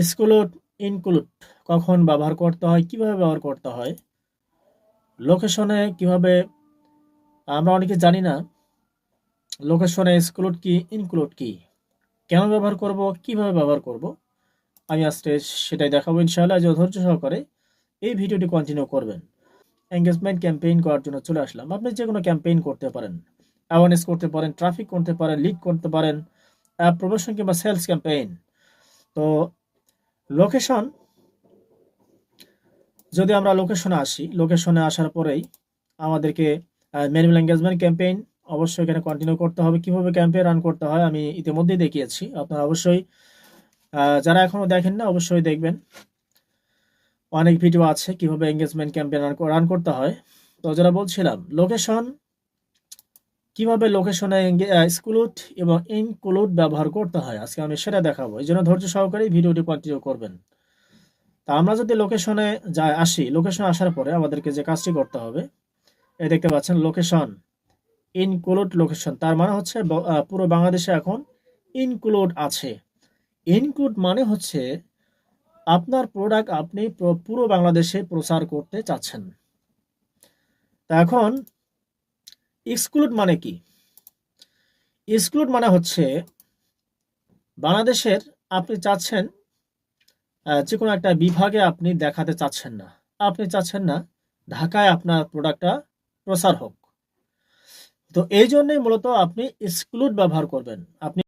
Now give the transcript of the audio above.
Exclude, include কখন ব্যবহার করতে হয়, কিভাবে ব্যবহার করতে হয়, লোকেশনে কিভাবে, আমরা অনেকে জানি না লোকেশনে এক্সক্লুড কি, ইনক্লুড কি, কেন ব্যবহার করব, কিভাবে ব্যবহার করব। আমি আজকে সেটাই দেখাবো ইনশাআল্লাহ। যে ধৈর্য সহকারে এই ভিডিওটি কন্টিনিউ করবেন। এঙ্গেজমেন্ট ক্যাম্পেইন করার জন্য চলে আসলাম। আপনি যে কোনো ক্যাম্পেইন করতে পারেন, অ্যাওয়ারনেস করতে পারেন, ট্রাফিক করতে পারেন, লিড করতে পারেন, প্রমোশন কিংবা সেলস ক্যাম্পেইন। তো লোকেশন, যদি আমরা লোকেশনে আসি, লোকেশনে আসার পরেই আমাদেরকে ম্যানুয়াল এঙ্গেজমেন্ট ক্যাম্পেইন অবশ্যই এখানে কন্টিনিউ করতে হবে। কিভাবে ক্যাম্পেইন রান করতে হয় আমি ইতিমধ্যেই দেখিয়েছি। আপনারা অবশ্যই যারা এখনো দেখেন না অবশ্যই দেখবেন। অনেক ভিডিও আছে কিভাবে এঙ্গেজমেন্ট ক্যাম্পেইন রান করতে হয়। তো যারা বলছিলাম লোকেশন, কিভাবে লোকেশনে এক্সক্লুড এবং ইনক্লুড ব্যবহার করতে হয়, আজকে আমি সেটা দেখাবো। এই জন্য ধৈর্য সহকারে ভিডিওটি কন্টিনিউ করবেন। তা আমরা যদি লোকেশনে আসি, লোকেশনে আসার পরে আমাদেরকে যে কাজটি করতে হবে, এই দেখতে পাচ্ছেন লোকেশন, ইনক্লুড লোকেশন, তার মানে হচ্ছে পুরো বাংলাদেশে এখন ইনক্লুড আছে। ইনক্লুড মানে হচ্ছে আপনার প্রোডাক্ট আপনি পুরো বাংলাদেশে প্রচার করতে চাচ্ছেন। তা এখন এক্সক্লুড মানে কি? এক্সক্লুড মানে হচ্ছে বাংলাদেশের আপনি চাচ্ছেন যে কোনো একটা বিভাগে আপনি দেখাতে চাচ্ছেন না, আপনি চাচ্ছেন না ঢাকায় আপনার প্রোডাক্টটা প্রচার হোক। তো এই জন্যই মূলত আপনি এক্সক্লুড ব্যবহার করবেন। আপনি